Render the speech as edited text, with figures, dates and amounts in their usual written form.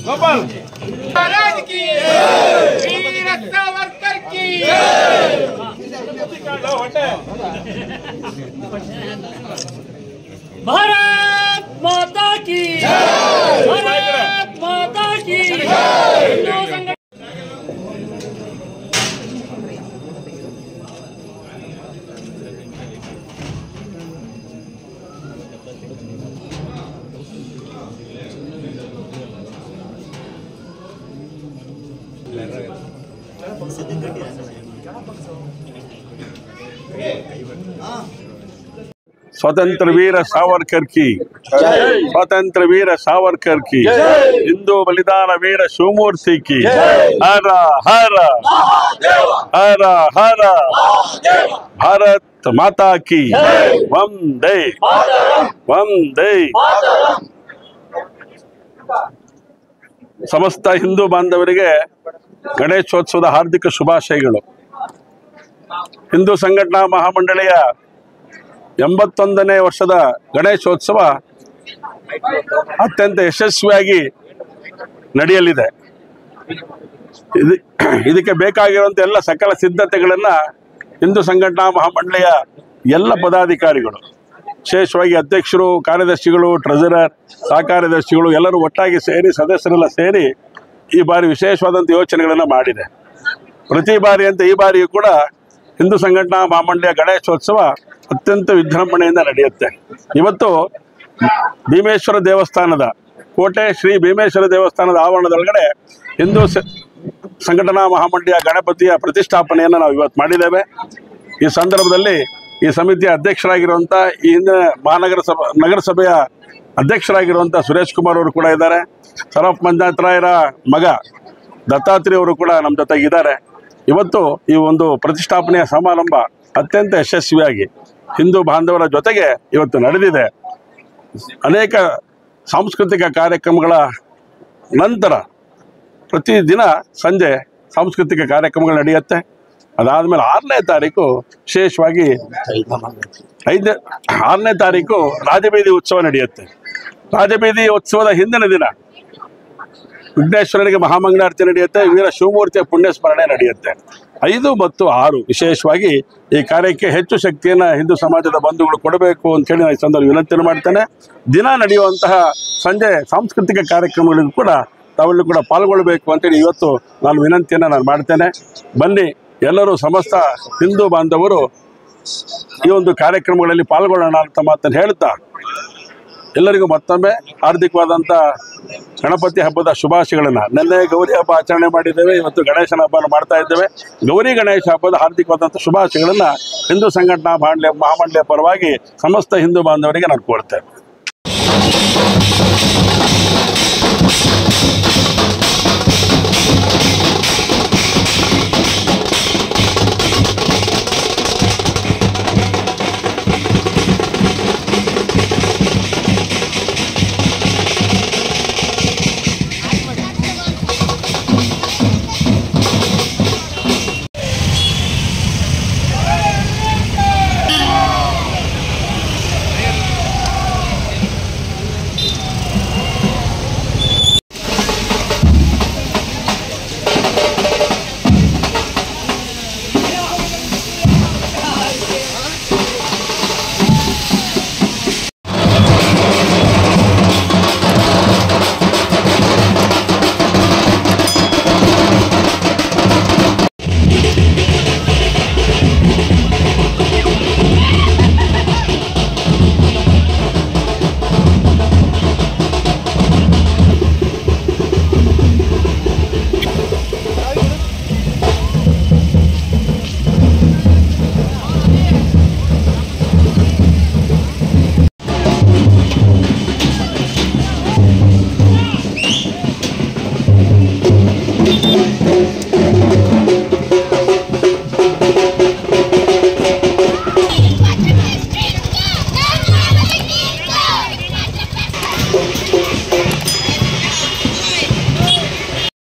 गोपाल महाराज की वीर सावरकर की भारत माता की भारत माता की स्वतंत्र वीर सावरकर की स्वतंत्र वीर सावरकर की हिंदू बलिदान वीर शिवमूर्ति की हर हर हर हर भारत माता की वंदे वंदे। ಸಮಸ್ತ ಹಿಂದೂ ಬಾಂಧವರಿಗೆ ಗಣೇಶೋತ್ಸವದ ಹಾರ್ದಿಕ ಶುಭಾಶಯಗಳು। ಹಿಂದೂ ಸಂಘಟನಾ ಮಹಾಮಂಡಳಿಯ 81ನೇ ವರ್ಷದ ಗಣೇಶೋತ್ಸವ ಅತ್ಯಂತ ಯಶಸ್ವಿಯಾಗಿ ನಡೆಯಲಿದೆ। ಇದಕ್ಕೆ ಬೇಕಾಗಿರುವಂಥ ಎಲ್ಲ ಸಕಲ ಸಿದ್ಧತೆಗಳನ್ನು ಹಿಂದೂ ಸಂಘಟನಾ ಮಹಾಮಂಡಳಿಯ ಎಲ್ಲ ಪದಾಧಿಕಾರಿಗಳು, ವಿಶೇಷವಾಗಿ ಅಧ್ಯಕ್ಷರು, ಕಾರ್ಯದರ್ಶಿಗಳು, ಟ್ರೆಜರರ್, ಸಹಕಾರ್ಯದರ್ಶಿಗಳು ಎಲ್ಲರೂ ಒಟ್ಟಾಗಿ ಸೇರಿ, ಸದಸ್ಯರೆಲ್ಲ ಸೇರಿ ಈ ಬಾರಿ ವಿಶೇಷವಾದಂಥ ಯೋಚನೆಗಳನ್ನು ಮಾಡಿದೆ। ಪ್ರತಿ ಬಾರಿಯಂತೆ ಈ ಬಾರಿಯೂ ಕೂಡ ಹಿಂದೂ ಸಂಘಟನಾ ಮಹಾಮಂಡಳಿಯ ಗಣೇಶೋತ್ಸವ ಅತ್ಯಂತ ವಿಜೃಂಭಣೆಯಿಂದ ನಡೆಯುತ್ತೆ। ಇವತ್ತು ಭೀಮೇಶ್ವರ ದೇವಸ್ಥಾನದ ಕೋಟೆ ಶ್ರೀ ಭೀಮೇಶ್ವರ ದೇವಸ್ಥಾನದ ಆವರಣದೊಳಗಡೆ ಹಿಂದೂ ಸಂಘಟನಾ ಮಹಾಮಂಡಳಿಯ ಗಣಪತಿಯ ಪ್ರತಿಷ್ಠಾಪನೆಯನ್ನು ನಾವು ಇವತ್ತು ಮಾಡಿದ್ದೇವೆ। ಈ ಸಂದರ್ಭದಲ್ಲಿ ಈ ಸಮಿತಿಯ ಅಧ್ಯಕ್ಷರಾಗಿರುವಂಥ ಈ ಹಿಂದಿನ ನಗರಸಭೆಯ ಅಧ್ಯಕ್ಷರಾಗಿರುವಂಥ ಸುರೇಶ್ ಕುಮಾರ್ ಅವರು ಕೂಡ ಇದ್ದಾರೆ। ಸರಫ್ ಮಂಜುನಾಥ್ ರಾಯರ ಮಗ ದತ್ತಾತ್ರೇಯ ಅವರು ಕೂಡ ನಮ್ಮ ಜೊತೆಗಿದ್ದಾರೆ। ಇವತ್ತು ಈ ಒಂದು ಪ್ರತಿಷ್ಠಾಪನೆಯ ಸಮಾರಂಭ ಅತ್ಯಂತ ಯಶಸ್ವಿಯಾಗಿ ಹಿಂದೂ ಬಾಂಧವರ ಜೊತೆಗೆ ಇವತ್ತು ನಡೆದಿದೆ। ಅನೇಕ ಸಾಂಸ್ಕೃತಿಕ ಕಾರ್ಯಕ್ರಮಗಳ ನಂತರ ಪ್ರತಿದಿನ ಸಂಜೆ ಸಾಂಸ್ಕೃತಿಕ ಕಾರ್ಯಕ್ರಮಗಳು ನಡೆಯುತ್ತೆ। ಅದಾದಮೇಲೆ 6ನೇ ತಾರೀಕು ವಿಶೇಷವಾಗಿ 6ನೇ ತಾರೀಕು ರಾಜಬೀದಿ ಉತ್ಸವ ನಡೆಯುತ್ತೆ। ರಾಜಬೀದಿ ಉತ್ಸವದ ಹಿಂದಿನ ದಿನ ವಿಘ್ನೇಶ್ವರನಿಗೆ ಮಹಾಮಂಗಳಾರತಿ ನಡೆಯುತ್ತೆ, ವೀರ ಶಿವಮೂರ್ತಿಯ ಪುಣ್ಯಸ್ಮರಣೆ ನಡೆಯುತ್ತೆ। 5 ಮತ್ತು 6 ವಿಶೇಷವಾಗಿ ಈ ಕಾರ್ಯಕ್ಕೆ ಹೆಚ್ಚು ಶಕ್ತಿಯನ್ನು ಹಿಂದೂ ಸಮಾಜದ ಬಂಧುಗಳು ಕೊಡಬೇಕು ಅಂತೇಳಿ ನಾನು ಈ ಸಂದರ್ಭ ವಿನಂತಿಯನ್ನು ಮಾಡ್ತೇನೆ। ದಿನ ನಡೆಯುವಂತಹ ಸಂಜೆ ಸಾಂಸ್ಕೃತಿಕ ಕಾರ್ಯಕ್ರಮಗಳಿಗೂ ಕೂಡ ತಾವೆಲ್ಲೂ ಕೂಡ ಪಾಲ್ಗೊಳ್ಳಬೇಕು ಅಂತೇಳಿ ಇವತ್ತು ನಾನು ವಿನಂತಿಯನ್ನು ಮಾಡ್ತೇನೆ। ಬನ್ನಿ, ಎಲ್ಲರೂ ಸಮಸ್ತ ಹಿಂದೂ ಬಾಂಧವರು ಈ ಒಂದು ಕಾರ್ಯಕ್ರಮಗಳಲ್ಲಿ ಪಾಲ್ಗೊಳ್ಳೋಣ ಅಂತ ಮಾತನ್ನು ಹೇಳ್ತಾ ಎಲ್ಲರಿಗೂ ಮತ್ತೊಮ್ಮೆ ಹಾರ್ದಿಕವಾದಂಥ ಗಣಪತಿ ಹಬ್ಬದ ಶುಭಾಶಯಗಳನ್ನು। ನಿನ್ನೆ ಗೌರಿ ಹಬ್ಬ ಆಚರಣೆ ಮಾಡಿದ್ದೇವೆ, ಇವತ್ತು ಗಣೇಶನ ಹಬ್ಬವನ್ನು ಮಾಡ್ತಾ ಇದ್ದೇವೆ। ಗೌರಿ ಗಣೇಶ ಹಬ್ಬದ ಹಾರ್ದಿಕವಾದಂಥ ಶುಭಾಶಯಗಳನ್ನು ಹಿಂದೂ ಸಂಘಟನಾ ಮಹಾಮಂಡಳಿಯ ಪರವಾಗಿ ಸಮಸ್ತ ಹಿಂದೂ ಬಾಂಧವರಿಗೆ ನಾನು ಕೋರ್ತೇನೆ।